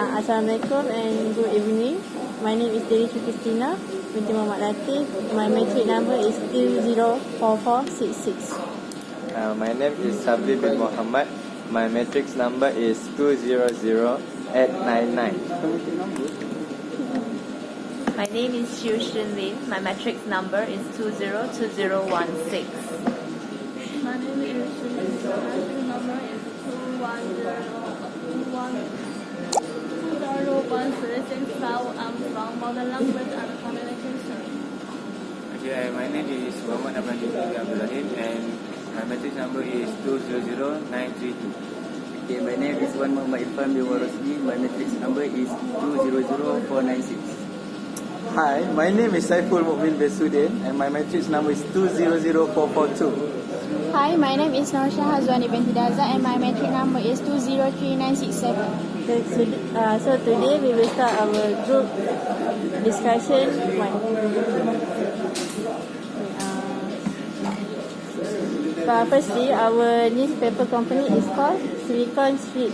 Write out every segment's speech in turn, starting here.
Assalamualaikum and good evening. My name is Christina binti Muhammad Latif. My matric number is 204466. My name is Sabri bin Muhammad. My matrix number is 200899. My name is Xiu Shin Lin. My matrix number is 202016. My name is Shin Lin. My matrix number is 2016. I'm from Modern Language and Communication. Okay, my name is Muhammad Abdul Rahim and my matrix number is 200932. Okay, my name is Wan Muhammad Irfan bin Warosli. My matrix number is 200496. Hi, my name is Saiful Mukmin Besudin and my matrix number is 200442. Hi, my name is Norsha Hazwani binti Daza and my matric number is 203967. So today we will start our group discussion 1. Firstly, our newspaper company is called Silicon Street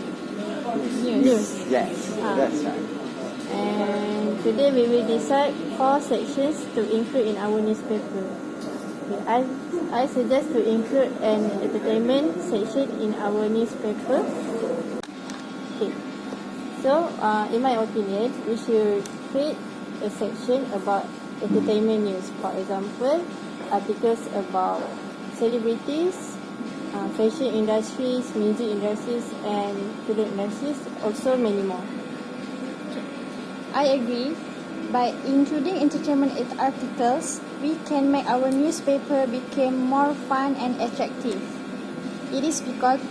News. Yes, that's right. And today we will decide 4 sections to include in our newspaper. Okay, I suggest to include an entertainment section in our newspaper. Okay. So, in my opinion, we should create a section about entertainment news. For example, articles about celebrities, fashion industries, music industries, and film industries, also many more. I agree. By including entertainment articles, we can make our newspaper become more fun and attractive. It is because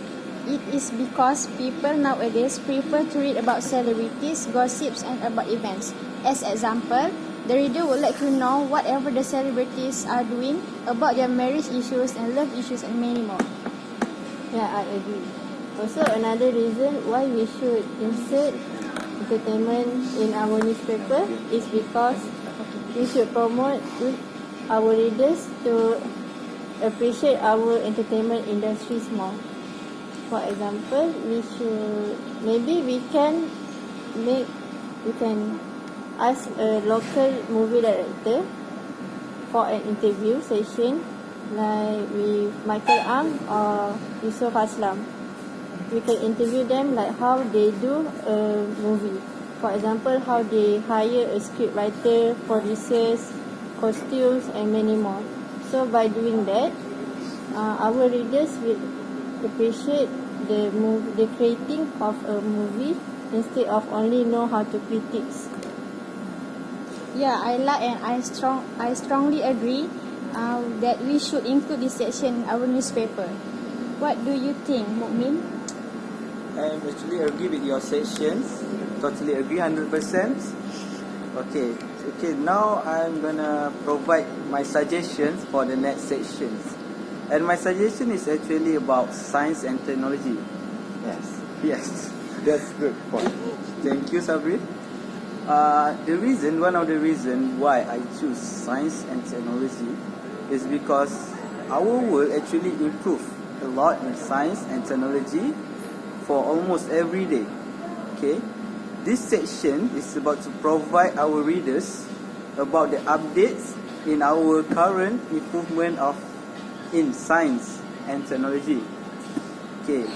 people nowadays prefer to read about celebrities, gossips, and about events. As example, the reader would like to know whatever the celebrities are doing about their marriage issues and love issues and many more. Yeah, I agree. Also, another reason why we should insert entertainment in our newspaper is because we should promote our readers to appreciate our entertainment industries more. For example, we can ask a local movie director for an interview session, like with Michael Ang or Yusof Aslam. We can interview them like how they do a movie. For example, how they hire a script writer, producers, costumes, and many more. So by doing that, our readers will appreciate the creating of a movie instead of only know how to critics. Yeah, I like and I strongly agree that we should include this section in our newspaper. What do you think, Mukmin? I actually agree with your sections. Totally agree, 100%. Okay, now I'm gonna provide my suggestions for the next sections. And my suggestion is actually about science and technology. Yes, that's good point. Thank you, Sabri. One of the reasons why I choose science and technology is because our world actually improved a lot in science and technology for almost every day. Okay, this section is about to provide our readers about the updates in our current improvement in science and technology. Okay,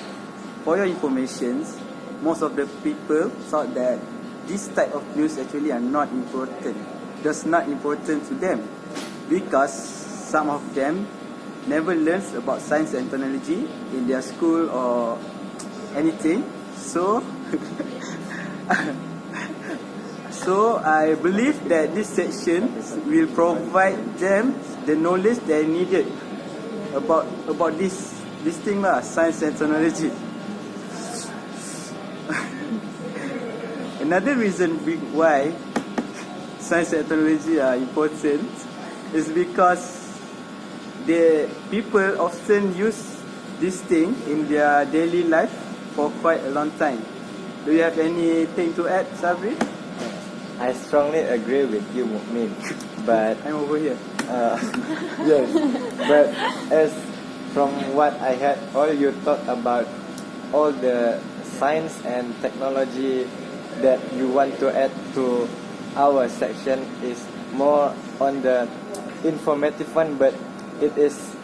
for your information, most of the people thought that this type of news actually are not important. Just not important to them because some of them never learns about science and technology in their school or anything. So I believe that this section will provide them the knowledge they needed about this thing lah, science and technology. Another reason why science and technology are important is because the people often use this thing in their daily life for quite a long time. Do you have anything to add, Sabri? I strongly agree with you, Mukmin. But I'm over here. yes, but as from what I had, all you talk about all the science and technology that you want to add to our section is more on the informative one, but it is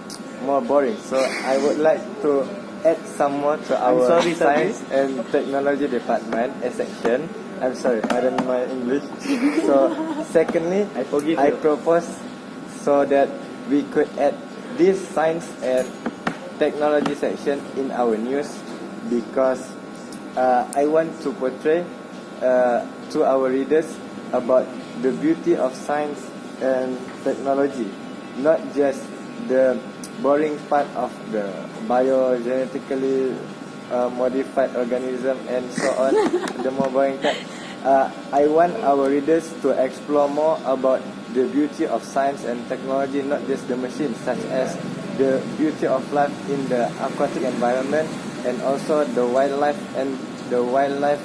more boring. So I would like to add some more to our science and technology department section. I'm sorry, pardon my English. So secondly, I propose so that we could add this science and technology section in our news, because I want to portray to our readers about the beauty of science and technology, not just the boring part of the biogenetically modified organism and so on, the more boring part. I want our readers to explore more about the beauty of science and technology, not just the machines, such as the beauty of life in the aquatic environment, and also the wildlife and the wildlife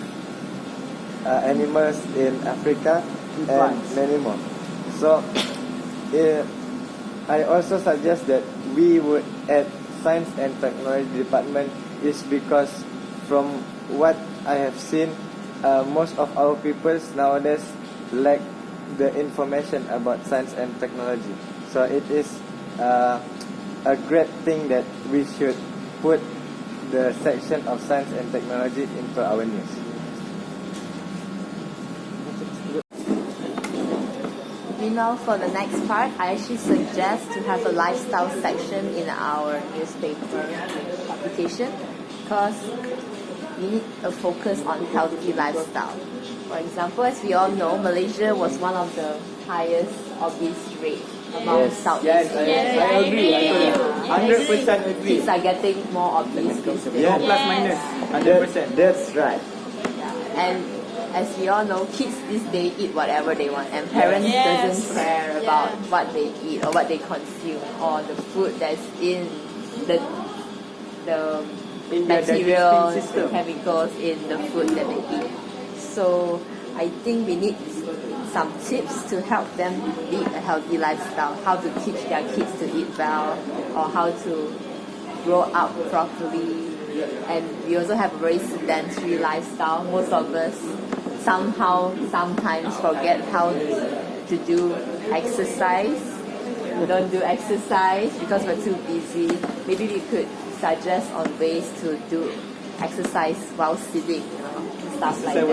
animals in Africa and many more. So I also suggest that we would add science and technology department, is because from what I have seen, most of our peoples nowadays lack the information about science and technology. So it is a great thing that we should put the section of science and technology into our news. Meanwhile, for the next part, I actually suggest to have a lifestyle section in our newspaper publication, because we need a focus on healthy lifestyle. For example, as we all know, Malaysia was one of the highest obese rates among Southeast Asian. I agree. 100% agree. Kids are getting more obese these days. No plus minus. 100%. That's right. And as we all know, kids these days eat whatever they want, and parents doesn't care about what they eat or what they consume, or the food that's in the materials, the chemicals in the food that they eat. So I think we need some tips to help them lead a healthy lifestyle, how to teach their kids to eat well, or how to grow up properly. And we also have a very sedentary lifestyle. Most of us sometimes forget how to do exercise. We don't do exercise because we're too busy. Maybe we could suggest on ways to do exercise while sitting, stuff like that.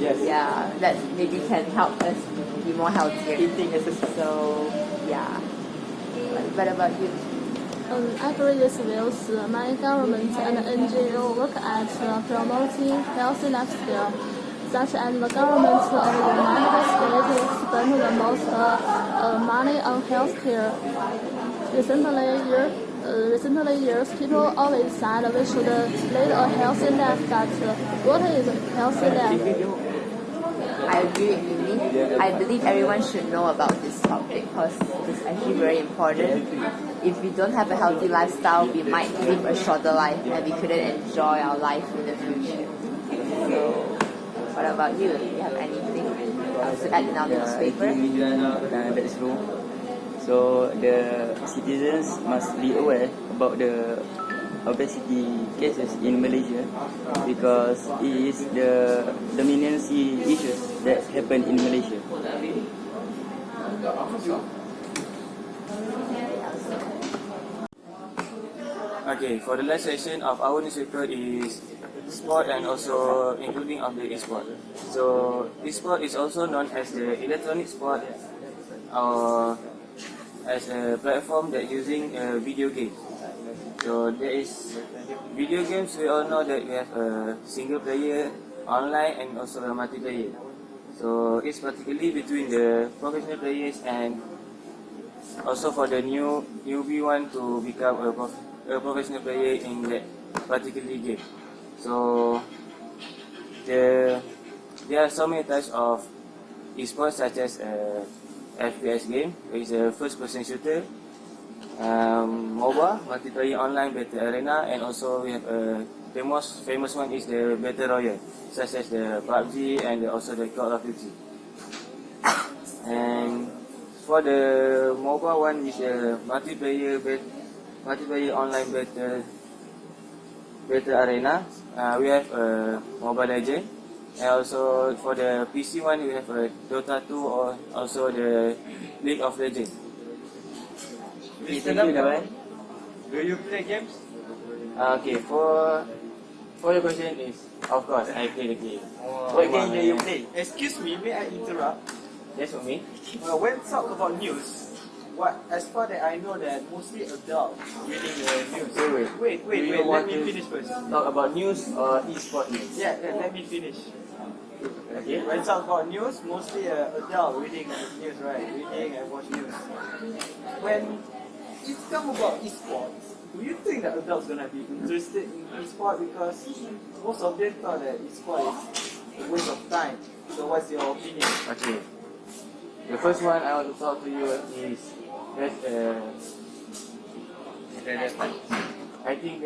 Yes. Yeah, that maybe can help us be more healthier. Eating exercise. So yeah. What about you? I agree with my government and NGO work at promoting healthy lifestyle, such as the government of the United States spend the most money on healthcare. Recently years, people always said we should lead a healthy life, but what is healthy life? I agree with you. I believe everyone should know about this topic because it's actually very important. If we don't have a healthy lifestyle, we might live a shorter life and we couldn't enjoy our life in the future. So, what about you? Do you have anything else to add in our newspaper? That is true. So the citizens must be aware about the obesity cases in Malaysia, because it is the dominant issues that happen in Malaysia. Okay, for the last section of our newspaper is sport, and also including of the e-sport. So e-sport is also known as the electronic sport, or as a platform that using a video game. So there is video games. We all know that we have a single player, online, and also a multiplayer. So it's particularly between the professional players and also for the newbie one to become a professional player in that particular game. So there are so many types of esports, such as FPS game, which is a first-person shooter, MOBA, multiplayer online battle arena, and also we have the most famous one is the battle royale, such as the PUBG and also the Call of Duty. And for the MOBA one is a multiplayer online battle arena. We have Mobile Legend, And also for the PC one, we have a Dota 2 or also the League of Legends. Okay, thank you, Dawan. Do you play games? Okay, for your question is, of course, I play the game. What game do you play? Excuse me, may I interrupt? Yes, for me. When talk about news, as far that I know that mostly adults reading the news. Wait. Do you Let want me to finish first. talk about news or e-sport news? Yeah, let me finish. Okay. When talk about news, mostly adult reading news, right? Reading and watch news. When it come about esports, do you think that adults gonna be interested in esports? Because most of them thought that esports is a waste of time. So what's your opinion? Okay. The first one I want to talk to you is I think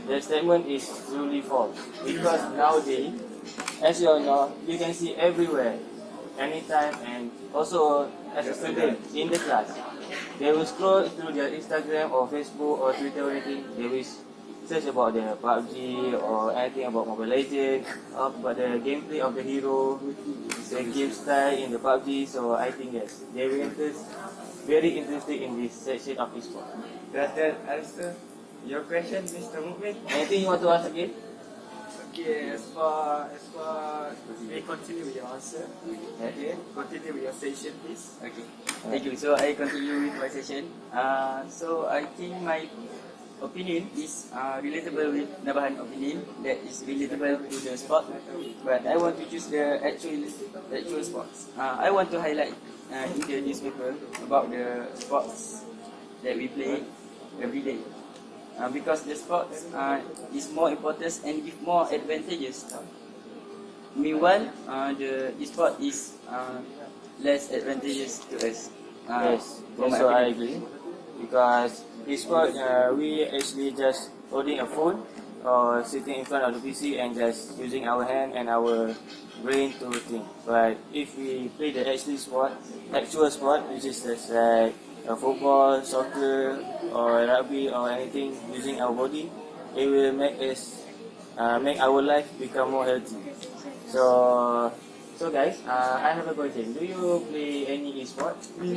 the statement is truly false, because nowadays, as you all know, you can see everywhere, anytime, and also as a student in the class, they will scroll through their Instagram or Facebook or Twitter or anything. They will search about the PUBG or anything about Mobile Legends, about the gameplay of the hero, the game style in the PUBG. So I think yes, they will very interested in this section of esports. Does that answer your question, Mr. Mukmin? Anything you want to ask again? Okay, as far we continue with your answer. Okay, continue with your session, please. Okay, thank you. So I continue with my session. So I think my opinion is relatable with Nabahan opinion, that is relatable to the sport. But I want to choose the actual sports. I want to highlight in the newspaper about the sports that we play every day. Because the sports is more important and give more advantages. Meanwhile, the e-sport is less advantageous to us. Yes, for my so I opinion. agree. Because e-sport, we actually just holding a phone or sitting in front of the PC and just using our hand and our brain to think. But if we play the actual sport, which is just like football, soccer, or rugby or anything using our body, it will make our life become more healthy. So guys, I have a question. Do you play any e-sport? We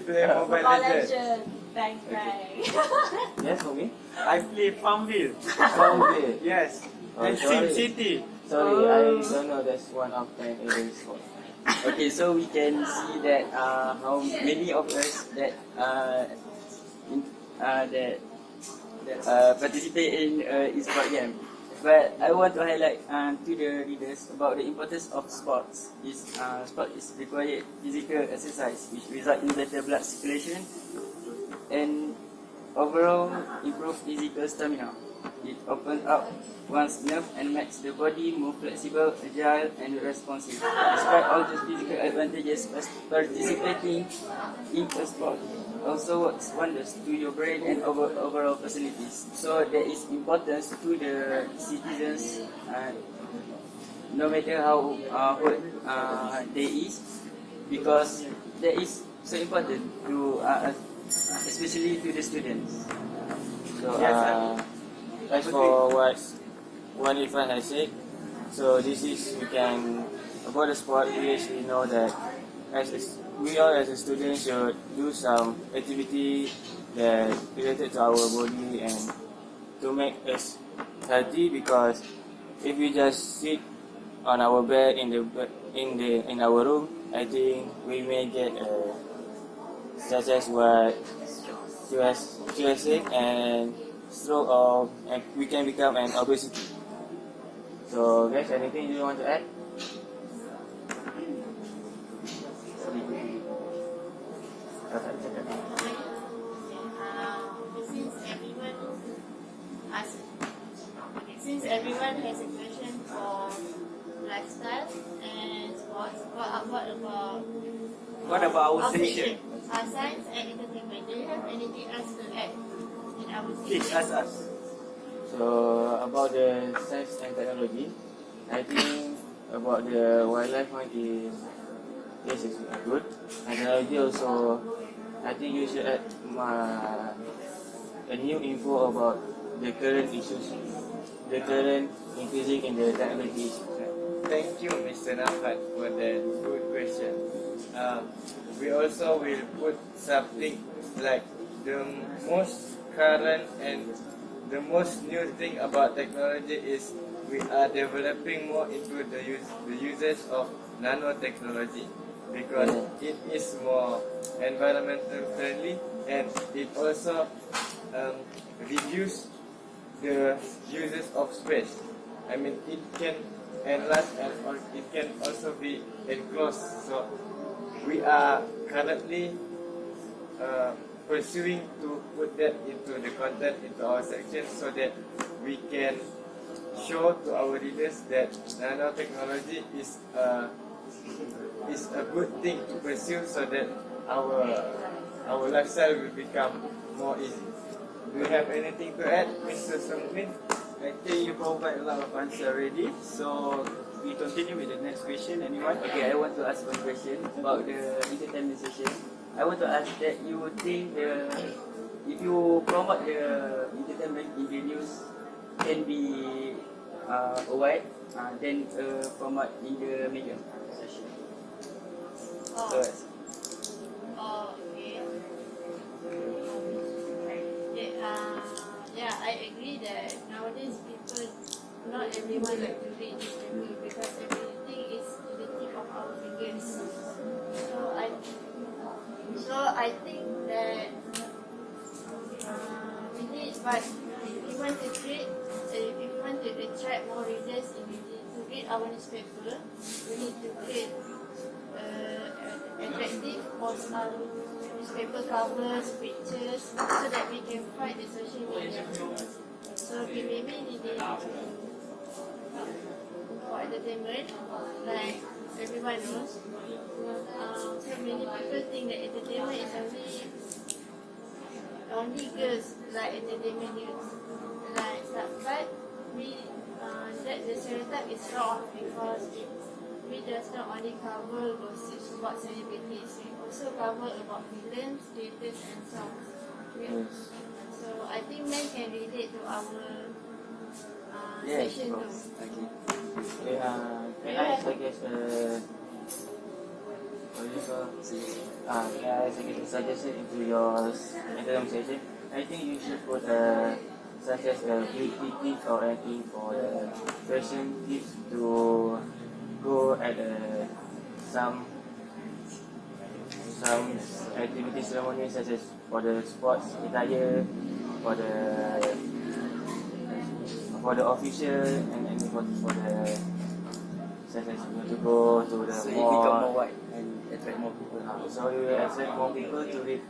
play Mobile Legends. Bang. Yes, for me. I play Farmville. Farmville. Yes. Oh, And sorry. Sim City. Sorry, I don't know that's one of my favorite sport. Okay, so we can see that how many of us that participate in e-sport game. But I want to highlight to the readers about the importance of sports. Sport is required physical exercise, which result in better blood circulation and overall improve physical stamina. It opens up one's nerve and makes the body more flexible, agile, and responsive. Despite all the physical advantages, participating in a sport also works wonders to your brain and overall facilities. So there is importance to the citizens, no matter how old they is, because that is so important to especially to the students. So, as for what one Irfan has said, so this is about the sport, we actually know that we all as a student should do some activity that related to our body and to make us healthy, because if we just sit on our bed in our room, I think we may get such as what she has said, and stroke, or and we can become an obesity. So guys, anything you want to add? Since everyone has a question for lifestyle and sports, What about our session? Science and entertainment. Do you have anything else to add in our Please session? ask us. So about the science and technology, I think about the wildlife one is yes, it's good. And technology also, I think you should add a new info about the current issues the current increasing in the technology. Thank you, Mr. Nafat, for that good question. We also will put something like the most current and the most new thing about technology is we are developing more into the usage of nanotechnology because it is more environmental friendly and it also reduce the uses of space. I mean, it can enlarge and it can also be enclosed. So we are currently pursuing to put that into the content into our section so that we can show to our readers that nanotechnology is a good thing to pursue so that our lifestyle will become more easy. Do you have anything to add, Mr. Sungmin? I think you provide a lot of answer already. So we continue with the next question. Anyone? Okay, I want to ask one question about the entertainment session. I want to ask that you would think if you promote the entertainment in the news can be wide then promote in the media session. So, Yeah, I agree that nowadays people, not everyone like to read newspaper because everything is in the tip of our fingers. So I think that we need, but if you want to create, if you want to attract more readers, if you need to read our newspaper, we need to create attractive newspaper covers, pictures, so that we can fight the social media. So we maybe need it for entertainment, like everyone knows. So many people think that entertainment is only girls like entertainment news. But that the stereotype is wrong because we just not only cover gossip about celebrities, we also cover about villains, creators and songs. So I think men can relate to our section too. Okay, can I suggest a suggestion into your entertainment session? I think you should put such as a beauty tips or anything for the fashion tips to go at some activity ceremony such as for the sports attire, for the official and for the such as you want to go to the so it mall. become more wide and attract more people. So you will attract more people to read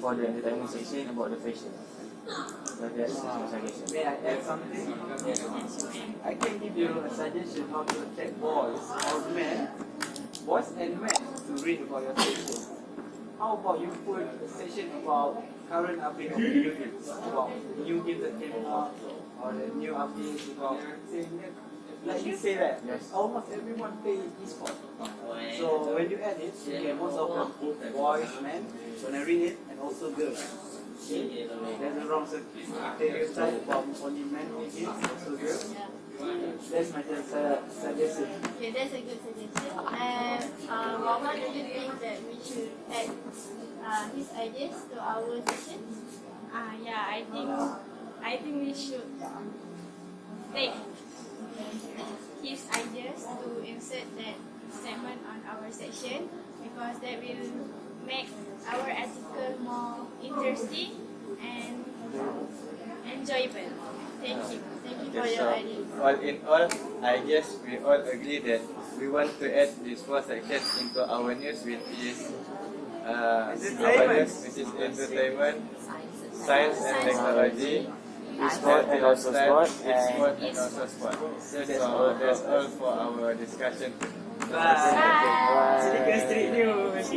for the entertainment section about the fashion. So that's my suggestion. May I add something? I can give you a suggestion how to attract boys and men to read about your section. How about you put a section about current update of video games, about new games that came out, or the new updates about saying that, like you say that, almost everyone plays esports. So when you add it, you get most of the boys, men, gonna read it, and also girls. There's a wrong stereotype about only men read it, also girls. That's my suggestion. Okay, that's a good suggestion. And what do you think that we should add his ideas to our session? Yeah, I think we should take his ideas to insert that segment on our section because that will make our article more interesting and enjoyable. Thank you. Thank you for your ideas. All in all, I guess we all agree that we want to add these 4 sections into our news, which is entertainment, science and technology, Sport and also sport, sport and also sport. So that's all for our discussion. Bye. Silicon Street News.